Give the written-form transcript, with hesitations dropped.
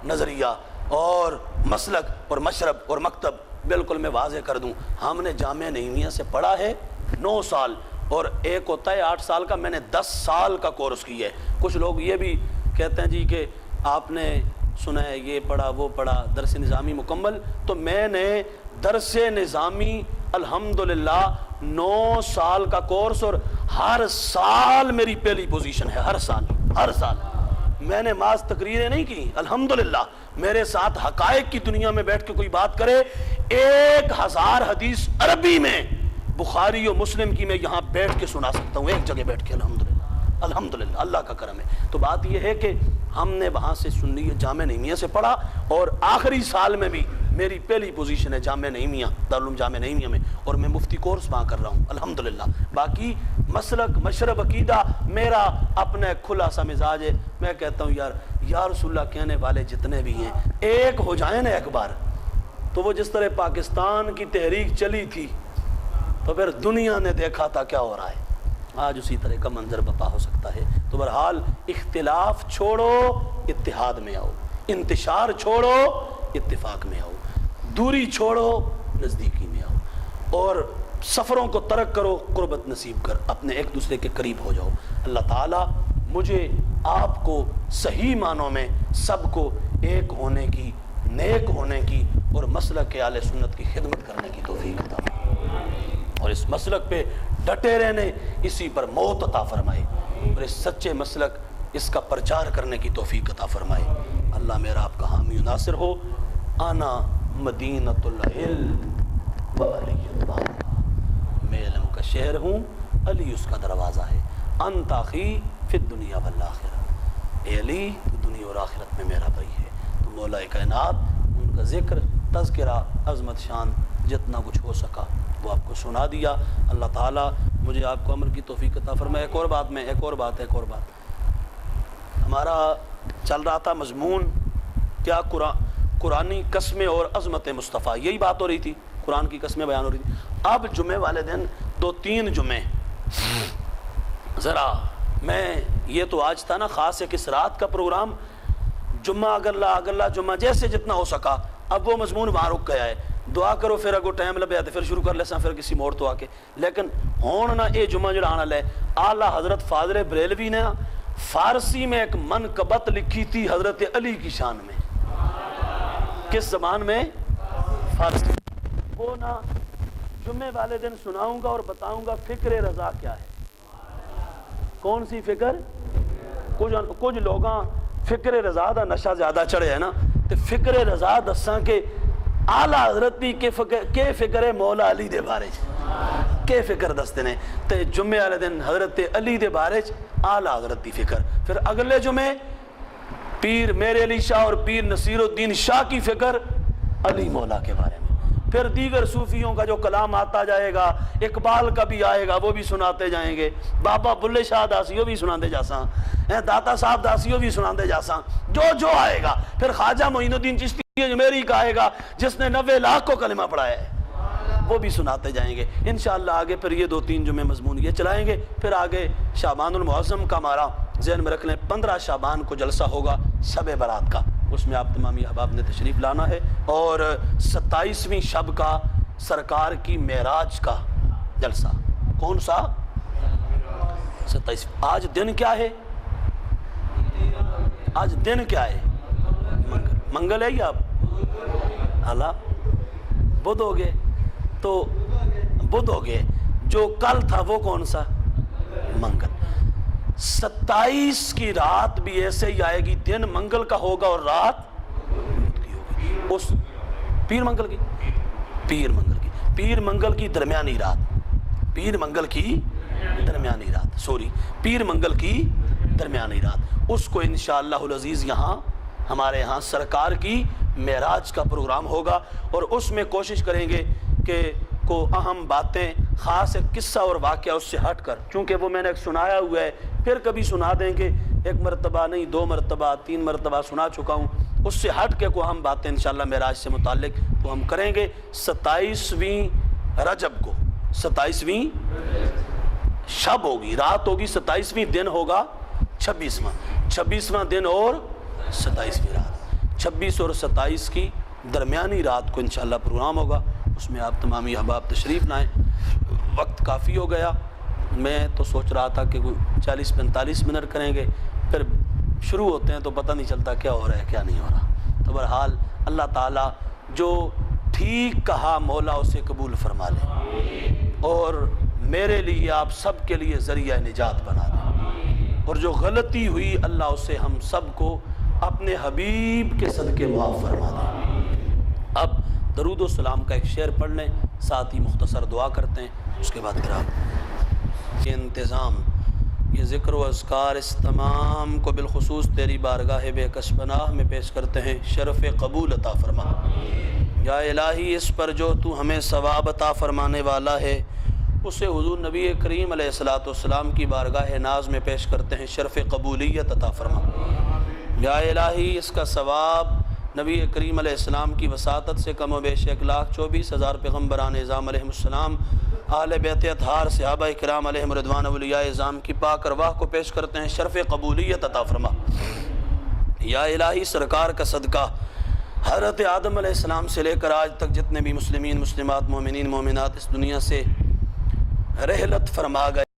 نظریہ اور مسلک اور مشرب اور مکتب بالکل میں واضح کر دوں، ہم نے جامعہ نعیمیہ سے پڑھا ہے 9 سال اور ایک ہوتا ہے 8 سال کا، میں نے 10 سال کا کورس کیا ہے۔ کچھ لوگ یہ بھی کہتے ہیں جی کہ آپ نے سنا ہے یہ پڑھا وہ پڑھا، درس نظامی مکمل، تو میں نے درس نظامی الحمدللہ 9 سال کا کورس اور ہر سال میری پہلی پوزیشن ہے، ہر سال میں نے ماس تقریریں نہیں کی، الحمدللہ میرے ساتھ حقائق کی دنیا میں بیٹھ کے کوئی بات کرے 1000 حدیث عربی میں بخاری و مسلم کی میں یہاں بیٹھ کے سنا سکتا ہوں، ایک جگہ بیٹھ کے، الحمدللہ اللہ کا کرم ہے۔ تو بات یہ ہے کہ ہم نے وہاں سے سنی جامعہ نعیمیہ سے پڑھا اور آخری سال میں بھی میری پہلی پوزیشن ہے جامعہ نعیمیہ، دارالعلوم جامعہ نعیمیہ میں، اور میں مفتی کورس وہاں کر رہا ہوں الحمدللہ۔ باقی مسلک مشرب عقیدہ میرا اپنا کھلا سا مزاج ہے، میں کہتا ہوں یا رسول اللہ کہنے والے جتنے بھی ہیں ایک ہو جائیں نا ایک بار، تو وہ جس طرح پاکستان کی تحریک چلی تھی تو پھر دنیا نے دیکھا تھا کیا ہو رہا ہے، آج اسی طرح کا منظر بپا ہو سکتا ہے۔ تو بہرحال اختلاف چھوڑو اتحاد میں آؤ، انتشار چھوڑو اتفاق میں آؤ، دوری چھوڑو نزدیکی میں آؤ، اور سفروں کو ترک کرو قربت نصیب کر، اپنے ایک دوسرے کے قریب ہو جاؤ۔ اللہ تعالیٰ مجھے آپ کو صحیح معنوں میں سب کو ایک ہونے کی، نیک ہونے کی اور مسلک اہل سنت کی خدمت کرنے کی توفیق عطا فرمائے، اور اس مسلک پہ ڈٹے رہنے، اسی پر موت عطا فرمائے، اور اس سچے مسلک اس کا پرچار کرنے کی توفیق عطا فرمائے۔ اللہ میرا آپ کا حامی و ناصر ہو۔ انا مدینۃ العلم و علی الباب، میں علم کا شہر ہوں، علی اس کا دروازہ ہے۔ انت اخی فی الدنیا والآخرہ، اے علی تو دنیا اور آخرت میں میرا بھائی ہے۔ تو مولا کائنات ان کا ذکر، تذکرہ، عظمت شان جتنا کچھ ہو سکا وہ آپ کو سنا دیا۔ اللہ تعالیٰ مجھے آپ کو عمل کی توفیق عطا فرمائے۔ ایک اور بات ہمارا چل رہا تھا مضمون کیا، قرآنی قسمیں اور عظمت مصطفیٰ، یہی بات ہو رہی تھی، قرآن کی قسمیں بیان ہو رہی تھی۔ اب جمعے والے دن 2-3 جمعے ذرا میں، یہ تو آج تھا نا خاص ایک اس رات کا پروگرام، جمعہ اگلا جمعہ جیسے جتنا ہو سکا، اب وہ مضمون وہاں رک گیا ہے، دعا کرو پھر اگو ٹائم لبے تو پھر شروع کر لیسا پھر کسی موڑ تو آ کے، لیکن ہون نا اے جمعہ جڑا آنا لے۔ اعلیٰ حضرت فاضل بریلوی نے فارسی میں ایک منقبت لکھی تھی حضرت علی کی شان میں، کس زبان میں؟ فارسی۔ وہ نا جمعے والے دن سناؤں گا اور بتاؤں گا فکر رضا کیا ہے۔ کون سی فکر؟ کچھ لوگاں فکر رضا دا نشہ زیادہ چڑھے ہے نا، تو فکر رضا دساں کہ اعلیٰ حضرت دی کے فکر ہے مولا علی دے بارے کے فکر دستے نے، تو جمعے والے دن حضرت علی دے بارے اعلیٰ حضرت دی فکر، پھر اگلے جمعے پیر میرے علی شاہ اور پیر نصیر الدین شاہ کی فکر علی مولا کے بارے میں، پھر دیگر صوفیوں کا جو کلام آتا جائے گا، اقبال کا بھی آئے گا وہ بھی سناتے جائیں گے، بابا بلے شاہ داسیوں بھی سناتے جاساں، داتا صاحب داسیوں بھی سناتے جاساں، جو آئے گا، پھر خواجہ معین الدین چشتی اجمیری کا آئے گا جس نے 90 لاکھ کو کلمہ پڑھایا ہے، وہ بھی سناتے جائیں گے انشاءاللہ۔ آگے پھر یہ 2-3 جمعے مضمون یہ چلائیں گے، پھر آگے شعبان المعظم کا ہمارا ذہن میں رکھ لیں، 15 شعبان کو جلسہ ہوگا شب برات کا، اس میں آپ تمامی احباب نے تشریف لانا ہے، اور 27ویں شب کا سرکار کی معراج کا جلسہ، کون سا؟ 27۔ آج دن کیا ہے؟ آج دن کیا ہے؟ منگل ہے یا اللہ بدھ ہو گئے؟ تو بدھ ہو گئے، جو کل تھا وہ کون سا؟ منگل۔ 27 کی رات بھی ایسے ہی آئے گی، دن منگل کا ہوگا اور رات بدھ کی ہوگی، اس پیر منگل کی درمیانی رات، اس کو انشاءاللہ العزیز یہاں ہمارے یہاں سرکار کی معراج کا پروگرام ہوگا، اور اس میں کوشش کریں گے کہ کو اہم باتیں، خاص ایک قصہ اور واقعہ اس سے ہٹ کر، چونکہ وہ میں نے ایک سنایا ہوا ہے، پھر کبھی سنا دیں گے، 1 مرتبہ نہیں 2 مرتبہ 3 مرتبہ سنا چکا ہوں، اس سے ہٹ کے کو اہم باتیں انشاءاللہ معراج سے متعلق وہ ہم کریں گے 27ویں رجب کو، 27ویں شب ہوگی، رات ہوگی، 27ویں دن ہوگا 26واں دن اور 27ویں رات۔ 26 اور 27 کی درمیانی رات کو انشاءاللہ پروگرام ہوگا، اس میں آپ تمامی احباب تشریف لائیں۔ وقت کافی ہو گیا، میں تو سوچ رہا تھا کہ 40-45 منٹ کریں گے، پھر شروع ہوتے ہیں تو پتہ نہیں چلتا کیا ہو رہا ہے کیا نہیں ہو رہا۔ تو بہرحال اللہ تعالیٰ جو ٹھیک کہا مولا اسے قبول فرما لے، اور میرے لیے آپ سب کے لیے ذریعہ نجات بنا دے، اور جو غلطی ہوئی اللہ اسے ہم سب کو اپنے حبیب کے صدقے معاف فرما دے۔ اب درود و سلام کا ایک شعر پڑھ لیں، ساتھ ہی مختصر دعا کرتے ہیں، اس کے بعد پھر آپ یہ انتظام، یہ ذکر و اذکار اس تمام کو بالخصوص تیری بارگاہ بے کس پناہ میں پیش کرتے ہیں۔ شرف قبول عطا فرما یا الہی، اس پر جو تو ہمیں ثواب عطا فرمانے والا ہے اسے حضور نبی کریم علیہ الصلوۃ والسلام کی بارگاہ ناز میں پیش کرتے ہیں۔ شرف قبولیت عطا فرما یا الہی، اس کا ثواب نبی کریم علیہ السلام کی وساطت سے کم و بیش 1,24,000 پیغمبران اعظام علیہم السلام، اہل بیت اطہار، صحابہ کرام علیہم رضوان، اولیاء اعظام کی پاک ارواح کو پیش کرتے ہیں۔ شرف قبولیت عطا فرما یا الہی، سرکار کا صدقہ حضرت آدم علیہ السلام سے لے کر آج تک جتنے بھی مسلمین، مسلمات، مومنین، مومنات اس دنیا سے رحلت فرما گئے